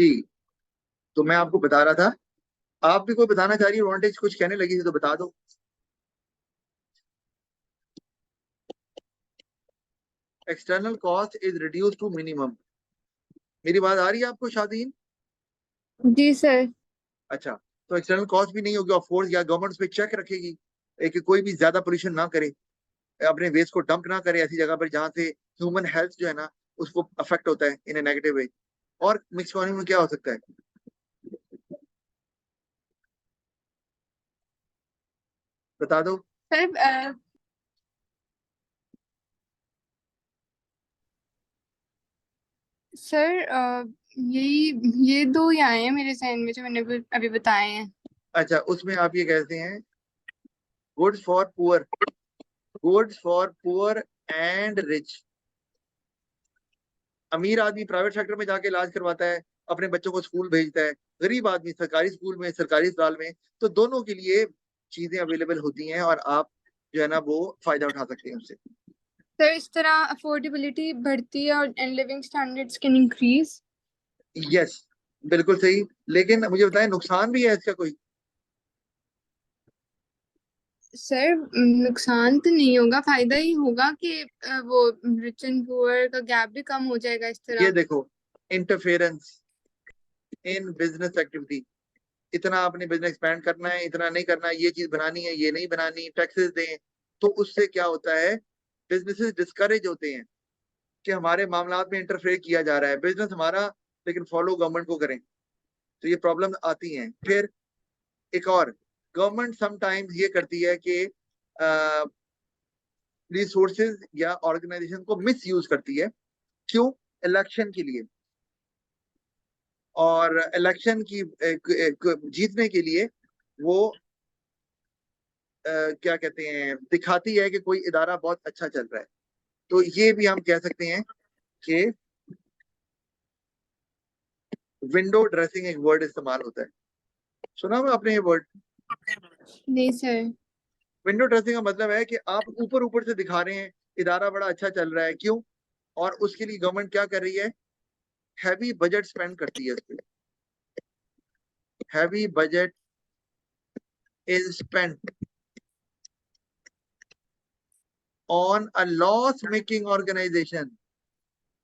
जी। तो मैं आपको बता रहा था, आप भी कोई बताना चाह रही है, एडवांटेज कुछ कहने लगी थी तो बता दो। External cost is reduce to minimum. मेरी बात आ रही है आपको शादीन? जी सर। अच्छा, तो एक्सटर्नल कॉस्ट भी नहीं होगी, ऑफ कोर्स, या गवर्नमेंट उस पर चेक रखेगी कि कोई भी ज्यादा पोल्यूशन ना करे, अपने वेस्ट को डंप ना करे ऐसी जगह पर जहां से ह्यूमन हेल्थ जो है ना उसको अफेक्ट होता है इन ए नेगेटिव वे। और मिक्स इकोनॉमी में क्या हो सकता है, बता दो। सर सर यही ये दो ही आए हैं मेरे जहन में जो मैंने अभी बताए हैं। अच्छा, उसमें आप ये कहते हैं goods for poor, goods for poor and rich. अमीर आदमी प्राइवेट सेक्टर में जाके इलाज करवाता है, अपने बच्चों को स्कूल भेजता है, गरीब आदमी सरकारी स्कूल में, सरकारी अस्पताल में। तो दोनों के लिए चीजें अवेलेबल होती हैं और आप जो है ना वो फायदा उठा सकते हैं उससे। सर इस तरह अफोर्डेबिलिटी बढ़ती है और and living standards can increase. Yes, बिल्कुल सही। लेकिन मुझे बताएं, नुकसान भी है इसका कोई? सर नुकसान तो नहीं होगा, फायदा ही होगा कि वो रिच एंड पुअर का गैप भी कम हो जाएगा इस ये तरह। देखो, इंटरफेरेंस इन बिजनेस एक्टिविटी। इतना आपने बिजनेस एक्सपैंड करना है, इतना नहीं करना है, ये चीज बनानी है, ये नहीं बनानी, टैक्सेस दें। तो उससे क्या होता है, बिजनेसेस डिस्करेज होते हैं कि हमारे मामलात में इंटरफेयर किया जा रहा है, बिजनेस हमारा लेकिन फॉलो गवर्नमेंट को करें। तो ये प्रॉब्लम आती हैं। फिर एक और, गवर्नमेंट समटाइम्स ये करती है कि रिसोर्सेज या ऑर्गेनाइजेशन को मिस यूज करती है। क्यों? इलेक्शन के लिए। और इलेक्शन की जीतने के लिए वो क्या कहते हैं, दिखाती है कि कोई इदारा बहुत अच्छा चल रहा है। तो ये भी हम कह सकते हैं कि विंडो ड्रेसिंग एक वर्ड इस्तेमाल होता है, सुना हुआ आपने ये वर्ड? नहीं सर। विंडो ड्रेसिंग का मतलब है कि आप ऊपर ऊपर से दिखा रहे हैं इदारा बड़ा अच्छा चल रहा है। क्यों? और उसके लिए गवर्नमेंट क्या कर रही है, हैवी बजट स्पेंड करती है उस पर। Heavy budget is spent on a loss making organisation,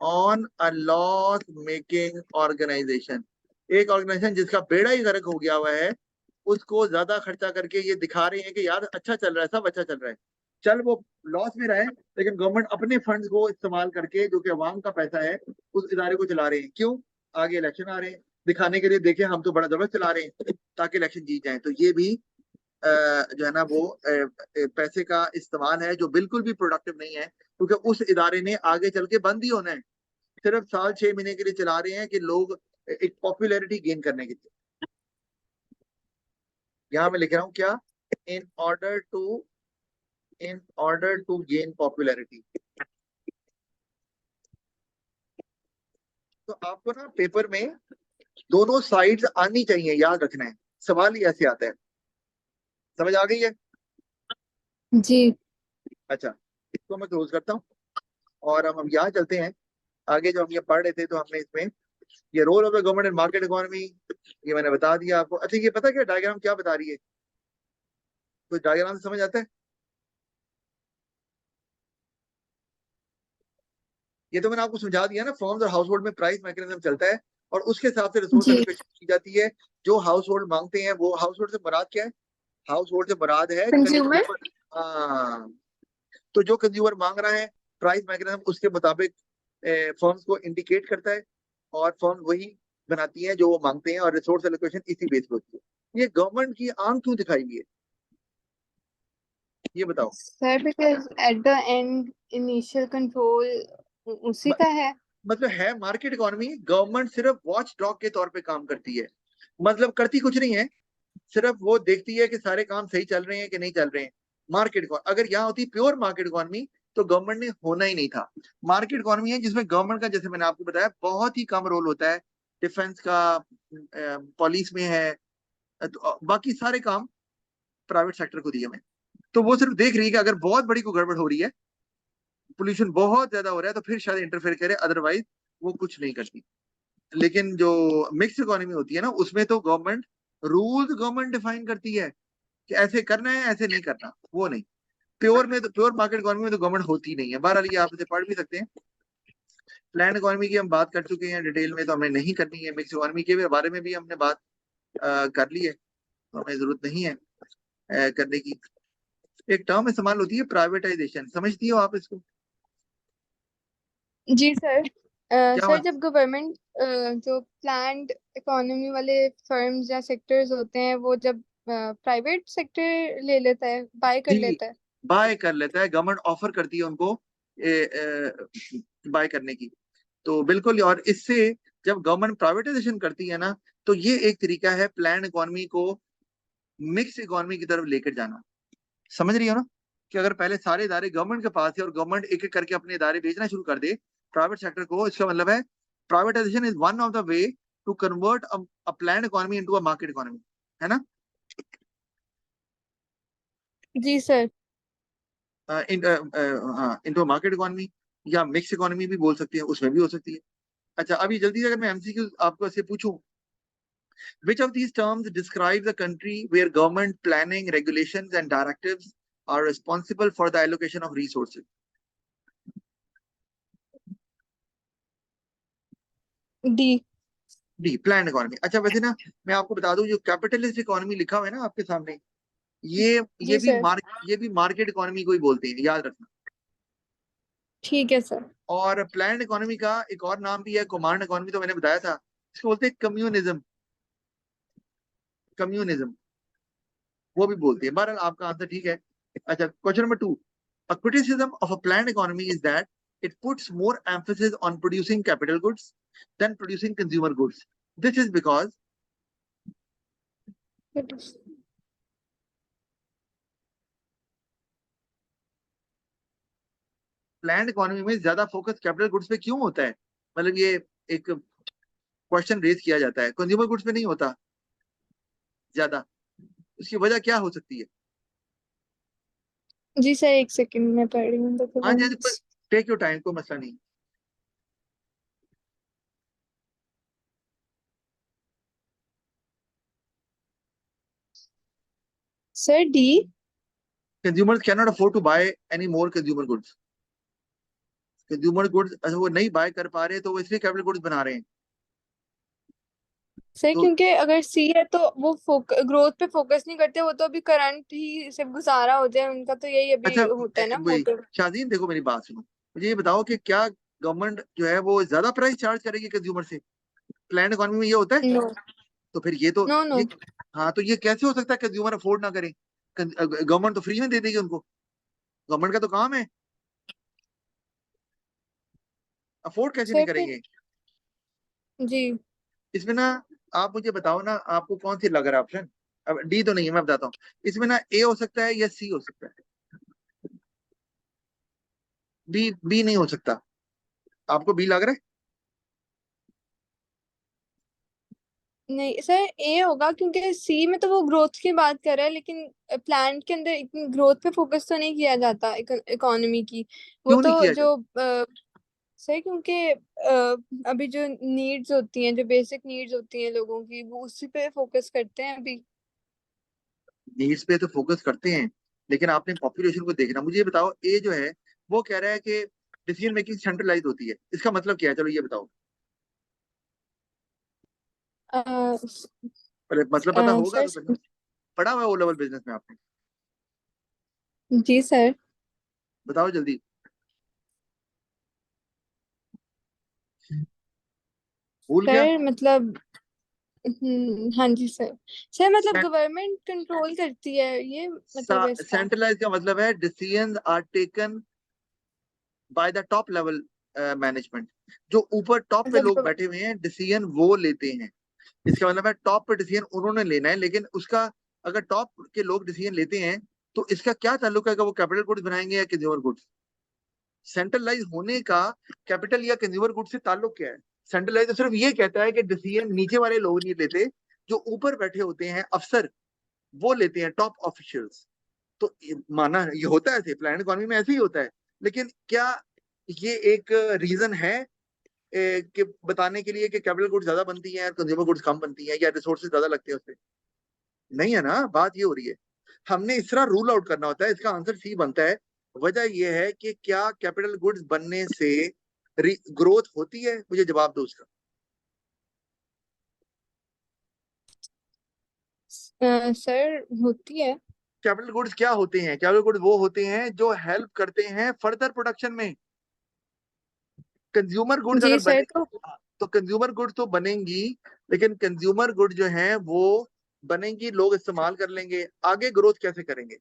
on a loss making organisation. एक ऑर्गेनाइजेशन जिसका बेड़ा ही गर्क हो गया हुआ है, उसको ज्यादा खर्चा करके ये दिखा रहे हैं कि यार अच्छा चल रहा है, सब अच्छा चल रहा है। चल वो लॉस में रहा है, लेकिन गवर्नमेंट अपने फंड्स को इस्तेमाल करके, जो कि अवाम का पैसा है, उस इदारे को चला रहे हैं। क्यों? आगे इलेक्शन आ रहे हैं, दिखाने के लिए देखें हम तो बड़ा जबरदस्त चला रहे हैं, ताकि इलेक्शन जीत जाए। तो ये भी जो है ना वो पैसे का इस्तेमाल है जो बिल्कुल भी प्रोडक्टिव नहीं है, क्योंकि उस इदारे ने आगे चल के बंद ही होना है। सिर्फ साल 6 महीने के लिए चला रहे हैं कि लोग एक पॉपुलैरिटी गेन करने के लिए। यहां मैं लिख रहा हूँ क्या, in order to, in order to gain popularity. तो आपको ना पेपर में दोनों साइड्स आनी चाहिए, याद रखना है। सवाल ही ऐसे आता है, समझ आ गई है? जी। अच्छा, इसको मैं क्लोज करता हूँ और हम यहाँ चलते हैं आगे। जो हम ये पढ़ रहे थे, तो हमने इसमें ये role of the government in market economy, ये मैंने बता दिया आपको। अच्छा, ये पता क्या डायग्राम क्या बता रही है? कुछ डायग्राम से समझ आता है? ये तो मैंने आपको समझा दिया ना, फॉर्म्स और हाउस होल्ड में प्राइस मैकेनिज्म चलता है और उसके हिसाब से रिसोर्स जी। एलोकेशन की जाती है। जो हाउस होल्ड मांगते हैं, वो हाउस होल्ड से मुराद क्या है? हाउस होल्ड से मुराद है कंज्यूमर। कंज्यूमर। हाँ, तो जो कंज्यूमर मांग रहा है, प्राइस मैकेनिज्म उसके मुताबिक फर्म्स को इंडिकेट करता है, और फर्म वही बनाती है जो वो मांगते हैं, और रिसोर्स एलोकेशन इसी बेस पे होती है। ये गवर्नमेंट की आंख क्यों दिखाई हुई है, ये बताओ? Sir because at the end initial control उसी म- का है। मतलब है मार्केट इकोनॉमी, गवर्नमेंट सिर्फ वॉच डॉग के तौर पे काम करती है। मतलब करती कुछ नहीं है, सिर्फ वो देखती है कि सारे काम सही चल रहे हैं कि नहीं चल रहे हैं। मार्केट इकोनॉमी अगर यहाँ होती प्योर मार्केट इकोनॉमी, तो गवर्नमेंट ने होना ही नहीं था। मार्केट इकोनॉमी है जिसमें गवर्नमेंट का, जैसे मैंने आपको बताया, बहुत ही कम रोल होता है। डिफेंस का, पुलिस में है, तो बाकी सारे काम प्राइवेट सेक्टर को दिए हुए हैं। तो वो सिर्फ देख रही है कि अगर बहुत बड़ी कोई गड़बड़ हो रही है, पोल्यूशन बहुत ज्यादा हो रहा है, तो फिर शायद इंटरफेयर करे, अदरवाइज वो कुछ नहीं करती। लेकिन जो मिक्स इकोनॉमी होती है ना, उसमें तो गवर्नमेंट डिफाइन करती है कि ऐसे करना है, ऐसे नहीं करना, वो नहीं। प्योर मार्केट इकोनॉमी में तो गवर्नमेंट होती नहीं है। बहरहाल ये आप इसे पढ़ भी सकते हैं। प्लान इकोनॉमी की हम बात कर चुके हैं डिटेल में, तो हमें नहीं करनी है। मिक्स इकोनॉमी के बारे में भी हमने बात कर ली है, तो हमें जरूरत नहीं है करने की। एक टर्म इस्तेमाल होती है प्राइवेटाइजेशन, समझती हो आप इसको? जी सर। क्या सर मत जब गवर्नमेंट जो प्लान्ड इकोनॉमी वाले फर्म्स या सेक्टर्स होते हैं वो जब प्राइवेट सेक्टर ले लेता है, बाय कर जी, लेता है। बाय कर लेता है, गवर्नमेंट ऑफर करती है उनको बाय करने की। तो बिल्कुल, और इससे जब गवर्नमेंट प्राइवेटाइजेशन करती है ना, तो ये एक तरीका है प्लान इकोनॉमी को मिक्स इकोनॉमी की तरफ लेकर जाना। समझ रही हो ना, कि अगर पहले सारे इदारे गवर्नमेंट के पास है और गवर्नमेंट एक एक करके अपने इदारे बेचना शुरू कर दे प्राइवेट सेक्टर को, इसका मतलब है privatisation is one of the way to convert a plan economy into a market economy, है ना? जी सर। इनटू मार्केट इकोनॉमी, या मिक्स इकोनॉमी भी बोल सकते हैं, उसमें भी हो सकती है। अच्छा, अभी जल्दी से अगर मैं एमसीक्यू आपको ऐसे पूछूं, which of these terms describe the country where government planning, regulations, and directives are responsible for the allocation of resources? D. D, plan economy. अच्छा, वैसे ना मैं आपको बता दूं, जो कैपिटलिस्ट इकोनॉमी लिखा हुआ है ना आपके सामने, ये ये जी भी सर। ये भी मार्केट इकोनॉमी को ही बोलते हैं, याद रखना। ठीक है सर। और प्लान इकोनॉमी का एक और नाम भी है कमांड इकोनॉमी, तो मैंने बताया था, इसको बोलते हैं कम्युनिज्म। कम्युनिज्म वो भी बोलते हैं। बहरहाल आपका आंसर ठीक है। अच्छा, question number 2, a criticism of a planned economy is that it puts more emphasis on producing capital goods than producing consumer goods. This is because planned economy में ज्यादा फोकस कैपिटल गुड्स पे क्यों होता है? मतलब ये एक क्वेश्चन रेज किया जाता है, कंज्यूमर गुड्स पे नहीं होता ज्यादा। उसकी वजह क्या हो सकती है? जी सर, एक सेकंड में पढ़ रही हूँ हाँ जी, डॉक्यूमेंट्स। टेक योर टाइम, कोई मसला नहीं। Sir D. Consumers can not afford to buy any more consumer goods. Consumer goods वो नहीं बाय कर पा रहे, तो वो इसलिए कैपिटल गुड्स बना रहे हैं। सर तो क्योंकि अगर सी है तो वो ग्रोथ पे फोकस नहीं करते, वो तो अभी करंट ही सिर्फ गुजारा हो जाए उनका, तो यही अभी अच्छा, होता है ना वही मोटिव। शाजीन, देखो मेरी बात सुनो, मुझे ये बताओ कि क्या गवर्नमेंट जो है वो ज्यादा प्राइस चार्ज करेगी कंज्यूमर से? प्लान इकोनॉमी में ये होता है? नो। तो फिर ये तो नो नो। ये हाँ, तो ये कैसे हो सकता है कंज्यूमर अफोर्ड ना करें? गवर्नमेंट तो फ्री में दे देगी उनको, गवर्नमेंट का तो काम है, अफोर्ड कैसे नहीं सर फिर। करेंगे? जी। इसमें ना, आप मुझे बताओ ना, आपको कौन सी लग रहा है ऑप्शन? अब डी तो नहीं है, मैं बताता हूँ। इसमें ना ए हो सकता है या सी हो सकता है, बी नहीं हो सकता। आपको बी लग रहा है? नहीं सर, ए होगा क्योंकि सी में तो वो ग्रोथ की बात कर रहा है, लेकिन प्लान के अंदर इतनी ग्रोथ पे फोकस तो नहीं किया जाता इकोनॉमी की। वो क्यों नहीं तो किया जो सर क्योंकि अभी जो नीड्स होती हैं, जो बेसिक नीड्स होती हैं लोगों की, वो उसी पे फोकस करते हैं अभी। नीड्स पे तो फोकस करते हैं, लेकिन आपने पॉपुलेशन को देखना। मुझे ये बताओ, ए जो है वो कह रहा है कि डिसीजन मेकिंग सेंट्रलाइज होती है, इसका मतलब क्या है? चलो ये बताओ, अ, पहले मतलब पता होगा सर। तो फिर। पढ़ा हुआ है ओ लेवल बिजनेस में आपने? जी सर। बताओ जल्दी। भूल गया? सर मतलब हाँ जी सर। सर मतलब गवर्नमेंट कंट्रोल करती है, ये मतलब है इसका। सेंट्रलाइज का मतलब है decision are taken by the top level management. जो ऊपर टॉप पे मतलब लोग बैठे हुए हैं, डिसीजन वो लेते हैं। इसका मतलब है टॉप पे डिसीजन उन्होंने लेना है, लेकिन उसका अगर टॉप के लोग डिसीजन लेते हैं, तो इसका क्या ताल्लुक है कि वो कैपिटल गुड्स बनाएंगे या कंज्यूमर गुड्स? सेंट्रलाइज होने का कैपिटल या कंज्यूमर गुड्स से ताल्लुक क्या है? सेंट्रलाइज तो सिर्फ ये कहता है कि डिसीजन नीचे वाले लोग नहीं लेते, जो ऊपर बैठे होते हैं अफसर, वो लेते हैं, टॉप ऑफिशियल्स। तो माना ये होता है, ऐसे प्लान इकोनॉमी में ऐसे ही होता है। लेकिन क्या ये एक रीजन है कि बताने के लिए कि कैपिटल गुड्स ज्यादा बनती हैं और कंज्यूमर गुड्स कम बनती हैं या रिसोर्सेज ज्यादा लगते हैं उससे? नहीं है ना, बात ये हो रही है। हमने इस तरह रूल आउट करना होता है, इसका आंसर सी बनता है। वजह यह है कि क्या कैपिटल गुड्स बनने से ग्रोथ होती है? मुझे जवाब दो उसका। सर होती है। कैपिटल गुड्स क्या होते हैं? कैपिटल गुड्स वो होते हैं जो हेल्प करते हैं फर्दर प्रोडक्शन में। कंज्यूमर गुड्स जी अगर सर। बने, तो कंज्यूमर गुड्स तो बनेंगी, लेकिन कंज्यूमर गुड्स जो हैं वो बनेंगी, लोग इस्तेमाल कर लेंगे, आगे ग्रोथ कैसे करेंगे?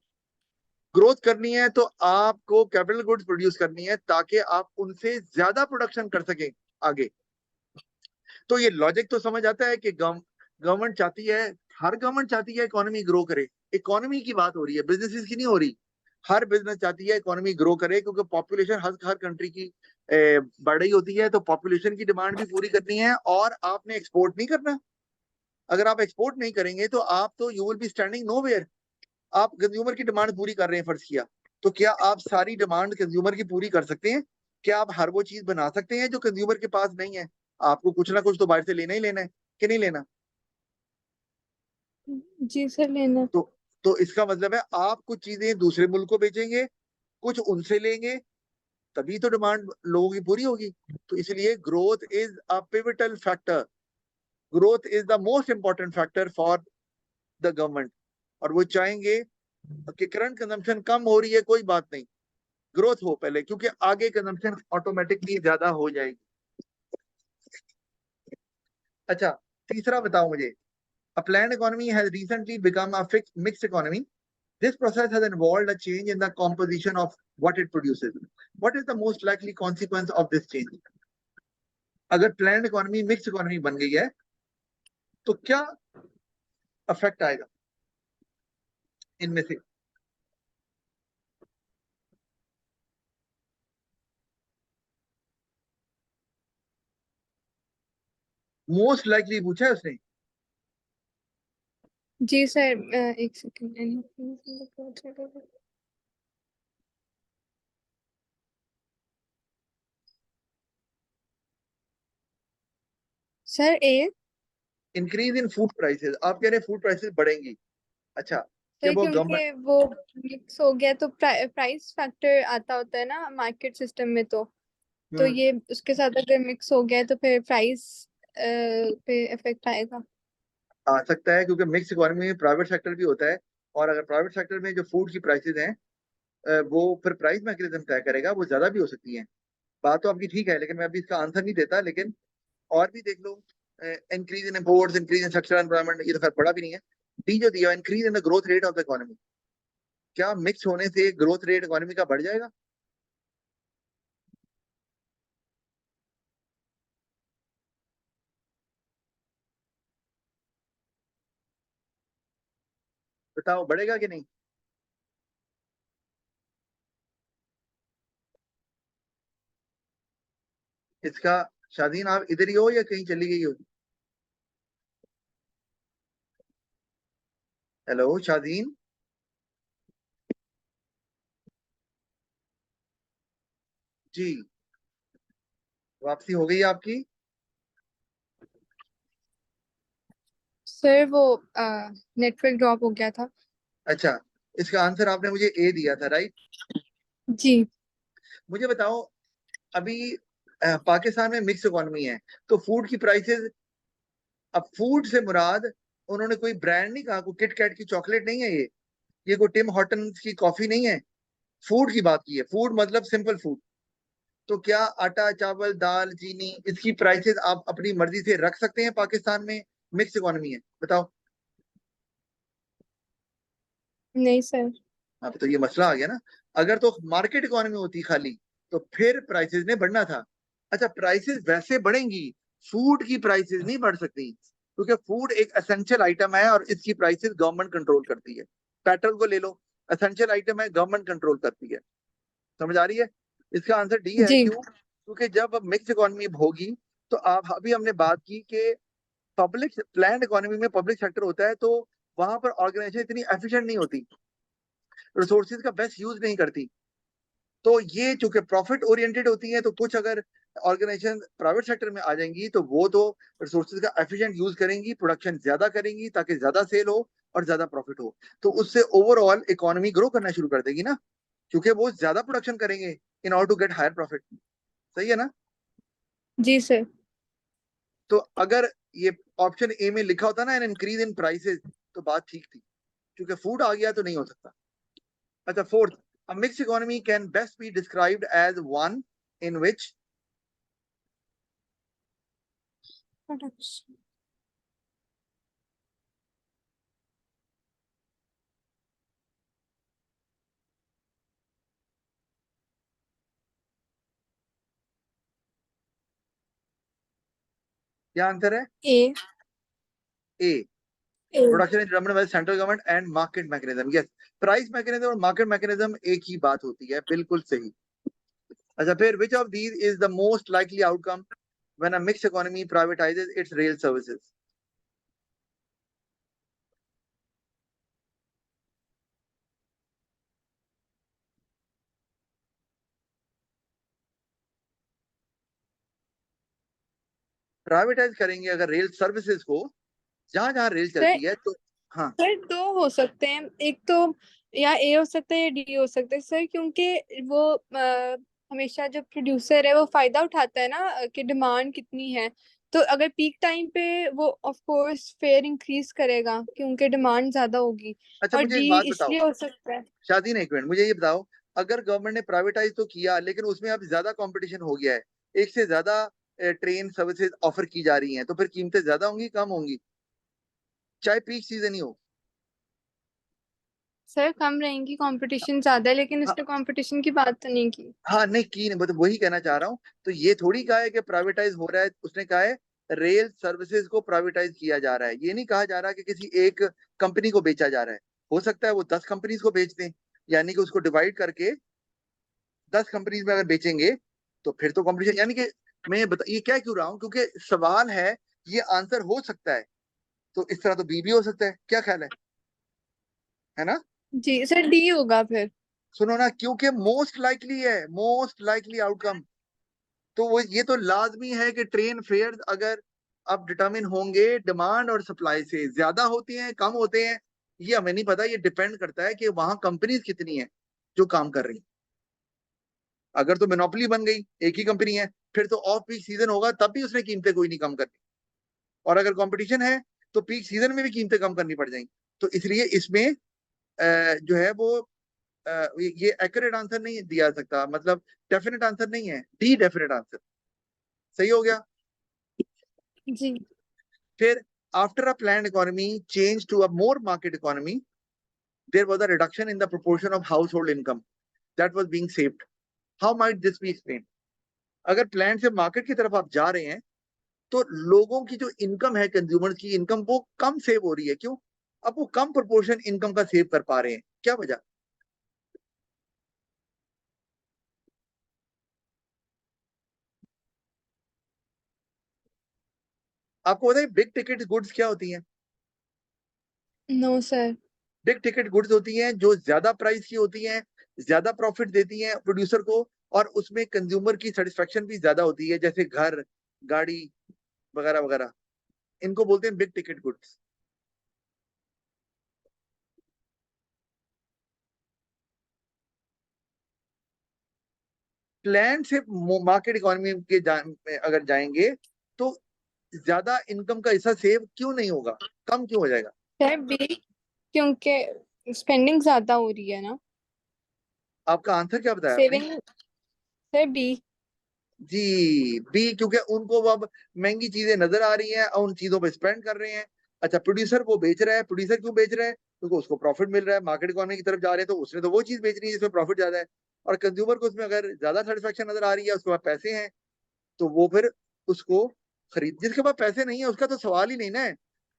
ग्रोथ करनी है तो आपको कैपिटल गुड्स प्रोड्यूस करनी है ताकि आप उनसे ज्यादा प्रोडक्शन कर सकें आगे। तो ये लॉजिक तो समझ आता है कि गवर्नमेंट चाहती है, हर गवर्नमेंट चाहती है इकोनॉमी ग्रो करे। इकोनॉमी की बात हो रही है, बिजनेसेस की नहीं हो रही। हर बिजनेस चाहती है इकोनॉमी ग्रो करे, क्योंकि पॉपुलेशन हर कंट्री की बढ़ रही होती है, तो पॉपुलेशन की डिमांड भी पूरी करनी है और आपने एक्सपोर्ट नहीं करना। अगर आप एक्सपोर्ट नहीं करेंगे तो आप तो you will be standing nowhere. आप कंज्यूमर की डिमांड पूरी कर रहे हैं, फर्ज किया, तो क्या आप सारी डिमांड कंज्यूमर की पूरी कर सकते हैं? क्या आप हर वो चीज बना सकते हैं जो कंज्यूमर के पास नहीं है? आपको कुछ ना कुछ तो बाहर से लेना ही लेना है, कि नहीं लेना? जी सर लेना। तो तो इसका मतलब है आप कुछ चीजें दूसरे मुल्क को बेचेंगे, कुछ उनसे लेंगे, तभी तो डिमांड लोगों की पूरी होगी। तो इसलिए growth is a pivotal factor. Growth is the most important factor for the government. और वो चाहेंगे कि करंट कंजम्पशन कम हो रही है, कोई बात नहीं, ग्रोथ हो पहले, क्योंकि आगे कंजम्पशन ऑटोमेटिकली ज्यादा हो जाएगी। अच्छा, तीसरा बताओ मुझे। A planned economy has recently become a fixed mixed economy. This process has involved a change in the composition of what it produces. What is the most likely consequence of this change? अगर planned economy mix economy बन गई है तो क्या affect आएगा इनमें से? Most likely पूछा है उसने। जी सर एक second. Sir A. Increase in food prices, आप कह रहे हैं फूड प्राइसेस बढ़ेंगी। अच्छा, क्या सर वो गवर्नमेंट? क्योंकि वो मिक्स हो गया तो प्राइस फैक्टर आता होता है ना मार्केट सिस्टम में। तो ये उसके साथ अगर मिक्स हो गया है तो फिर प्राइस पे इफेक्ट आएगा। आ सकता है, क्योंकि मिक्स इकोनॉमी में प्राइवेट सेक्टर भी होता है, और अगर प्राइवेट सेक्टर में जो फूड की प्राइसेस हैं वो फिर प्राइस मैकेनिज्म तय करेगा, वो ज्यादा भी हो सकती है। बात तो आपकी ठीक है, लेकिन मैं अभी इसका आंसर नहीं देता। लेकिन और भी देख लो, increase in imports, increase in structural employment, ये तो खैर पढ़ा भी नहीं है। डी जो दिया, increase in the growth rate of the economy, क्या मिक्स होने से ग्रोथ रेट इकोनॉमी का बढ़ जाएगा? बताओ, बढ़ेगा कि नहीं? इसका, शादीन आप इधर ही हो या कहीं चली गई हो? हेलो शादीन, जी, वापसी हो गई आपकी? सर वो नेटवर्क ड्रॉप हो गया था। अच्छा, इसका आंसर आपने मुझे ए दिया था, राइट? जी मुझे बताओ, अभी पाकिस्तान में मिक्स इकोनॉमी है, तो फूड की प्राइसेस, अब फूड से मुराद, उन्होंने कोई ब्रांड नहीं कहा, कोई किट कैट की चॉकलेट नहीं है ये कोई टिम हॉर्टन्स की कॉफी नहीं है। फूड की बात की है, फूड मतलब सिंपल फूड। तो क्या आटा चावल दाल चीनी, इसकी प्राइसेस आप अपनी मर्जी से रख सकते हैं पाकिस्तान में? मिक्स इकोनॉमी है, बताओ। नहीं सर। अब तो ये मसला आ गया ना। अगर तो मार्केट इकोनॉमी होती खाली, तो फिर प्राइसेस ने बढ़ना था। अच्छा, प्राइसेस वैसे बढ़ेंगी, फूड की प्राइसेस नहीं बढ़ सकती, क्योंकि फूड एक एसेंशियल आइटम है और इसकी प्राइसेस गवर्नमेंट कंट्रोल करती है। पेट्रोल को ले लो, एसेंशियल आइटम है, गवर्नमेंट कंट्रोल करती है। समझ आ रही है? इसका आंसर डी है। जी क्यों? क्योंकि जब मिक्स इकोनॉमी होगी, तो आप अभी हमने बात की कि पब्लिक प्लान इकोनॉमी में पब्लिक सेक्टर होता है, तो वहां पर ऑर्गेनाइजेशन इतनी एफिशिएंट नहीं होती, रिसोर्सेज का बेस्ट यूज नहीं करती। तो ये चूंकि प्रॉफिट ओरिएंटेड होती है, तो कुछ अगर ऑर्गेनाइजेशन प्राइवेट सेक्टर में आ जाएंगी तो वो तो रिसोर्सेज का एफिशिएंट यूज करेंगी, प्रोडक्शन ज्यादा करेंगी ताकि ज्यादा सेल हो और ज्यादा प्रॉफिट हो। तो उससे ओवरऑल इकोनॉमी ग्रो करना शुरू कर देगी ना, क्योंकि वो ज्यादा प्रोडक्शन करेंगे in order to get higher profit. सही है ना? जी सर। तो अगर ये ऑप्शन ए में लिखा होता ना, एन इंक्रीज इन प्राइसेस, तो बात ठीक थी। क्योंकि फूड आ गया तो नहीं हो सकता। अच्छा, fourth, a mixed economy can best be described as one in which, क्या आंसर है? A. A, A. Production is determined by central government and market mechanism. Yes, price mechanism और मार्केट मैकेनिज्म एक ही बात होती है, बिल्कुल सही। अच्छा, फिर which of these is the most likely outcome when a mixed economy privatizes its rail services? Privatise करेंगे अगर रेल सर्विसेज को, जहां जहां रेल सर चलती है तो। हाँ। सर दो हो सकते हैं, एक तो या ए हो सकता है या डी हो सकता है सर, क्योंकि वो हमेशा जो प्रोड्यूसर है वो फायदा उठाता है ना कि डिमांड कितनी है। तो अगर पीक टाइम पे वो ऑफ कोर्स फेयर इंक्रीज करेगा क्योंकि डिमांड ज्यादा होगी। अच्छा, और मुझे एक डी बात बताओ, इसलिए हो सकता है। शादी ने, एक मिनट मुझे ये बताओ, अगर गवर्नमेंट ने प्राइवेटाइज तो किया लेकिन उसमें अब ज्यादा कंपटीशन हो गया है, एक से ज्यादा ट्रेन सर्विसेज ऑफर की जा रही हैं, तो फिर कीमतें ज्यादा होंगी कम होंगी, चाहे पीक सीजन ही हो? सर कम रहेंगी, कंपटीशन ज्यादा है, लेकिन हाँ, उसने कंपटीशन की बात तो नहीं की। हाँ नहीं की नहीं, मतलब वही कहना चाह रहा हूँ। तो ये थोड़ी कहा है कि प्राइवेटाइज हो रहा है, उसने कहा है रेल सर्विसेज को प्राइवेटाइज किया जा रहा है। ये नहीं कहा जा रहा कि किसी एक कंपनी को बेचा जा रहा है। हो सकता है वो 10 कंपनीज को बेच दें, यानी कि उसको डिवाइड करके 10 कंपनीज में अगर बेचेंगे तो फिर तो कंपटीशन, यानी कि मैं ये क्या क्यों रहा हूँ, क्योंकि सवाल है, ये आंसर हो सकता है, तो इस तरह तो बी भी हो सकता है। क्या ख्याल है ना? जी सर डी होगा फिर। सुनो ना, क्योंकि मोस्ट लाइकली है, मोस्ट लाइकली आउटकम। तो वो ये तो लाजमी है कि ट्रेन फेयर अगर अब डिटरमिन होंगे डिमांड और सप्लाई से, ज्यादा होती हैं कम होते हैं, ये हमें नहीं पता। ये डिपेंड करता है कि वहां कंपनीज कितनी है जो काम कर रही हैं। अगर तो मोनोपोली बन गई, एक ही कंपनी है, फिर तो ऑफ पीक सीजन होगा तब भी उसने कीमतें कोई नहीं कम करनी। और अगर कंपटीशन है तो पीक सीजन में भी कीमतें कम करनी पड़ जाएंगी। तो इसलिए इसमें जो है वो ये एक्यूरेट आंसर नहीं दिया जा सकता, मतलब डेफिनेट आंसर नहीं है, डी डेफिनेट आंसर। सही हो गया। जी फिर after a planned economy changed to a more market economy, there was a reduction in the proportion of household income that was being saved. How might this be explained? अगर plan से market की तरफ आप जा रहे हैं तो लोगों की जो इनकम है, कंज्यूमर की इनकम, वो कम सेव हो रही है। क्यों? अब वो कम प्रोपोर्शन इनकम का सेव कर पा रहे हैं, क्या वजह? आपको पता है बिग टिकट गुड्स क्या होती हैं? No sir. Big ticket goods होती हैं जो ज्यादा प्राइस की होती हैं, ज्यादा प्रॉफिट देती हैं प्रोड्यूसर को, और उसमें कंज्यूमर की सेटिस्फेक्शन भी ज्यादा होती है, जैसे घर, गाड़ी वगैरह वगैरह। इनको बोलते हैं बिग टिकट गुड्स। प्लान से मार्केट इकोनॉमी के अगर जाएंगे तो ज्यादा इनकम का हिस्सा सेव क्यों नहीं होगा, कम क्यों हो जाएगा? सर बी, क्योंकि स्पेंडिंग ज्यादा हो रही है ना। आपका आंसर क्या बताया आपने? सेविंग। Sir B. जी, बी, क्योंकि उनको वो अब महंगी चीजें नजर आ रही हैं और उन चीजों पे स्पेंड कर रहे हैं। अच्छा, प्रोड्यूसर वो बेच रहा है, प्रोड्यूसर क्यों बेच रहा है? क्योंकि उसको प्रॉफिट मिल रहा है, मार्केट इकोनॉमी की तरफ जा रहे हैं तो उसने तो वो चीज बेचनी है जिसमें प्रॉफिट ज्यादा है। और कंज्यूमर को उसमें अगर ज्यादा सेटिस्फेक्शन नजर आ रही है, उसके पास पैसे हैं, तो वो फिर उसको खरीद। जिसके पास पैसे नहीं है उसका तो सवाल ही नहीं ना है।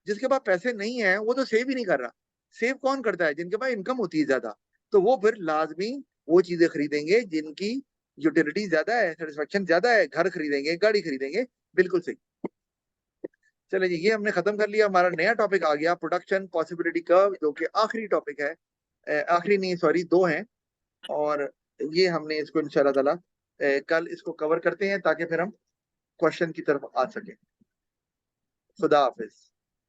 जिसके पास पैसे नहीं है वो तो सेव ही नहीं कर रहा। सेव कौन करता है? जिनके पास इनकम होती है ज्यादा। तो वो फिर लाजमी वो चीजें खरीदेंगे जिनकी यूटिलिटी ज्यादा है, सेटिस्फेक्शन ज्यादा है, घर खरीदेंगे, गाड़ी खरीदेंगे। बिल्कुल सही। चले जी, ये हमने खत्म कर लिया। हमारा नया टॉपिक आ गया, प्रोडक्शन पॉसिबिलिटी कर्व, जो कि आखिरी टॉपिक है। आखिरी नहीं, सॉरी, दो हैं। और ये हमने इसको इंशाल्लाह ताला कल इसको कवर करते हैं ताकि फिर हम क्वेश्चन की तरफ आ सके। खुदा हाफिज।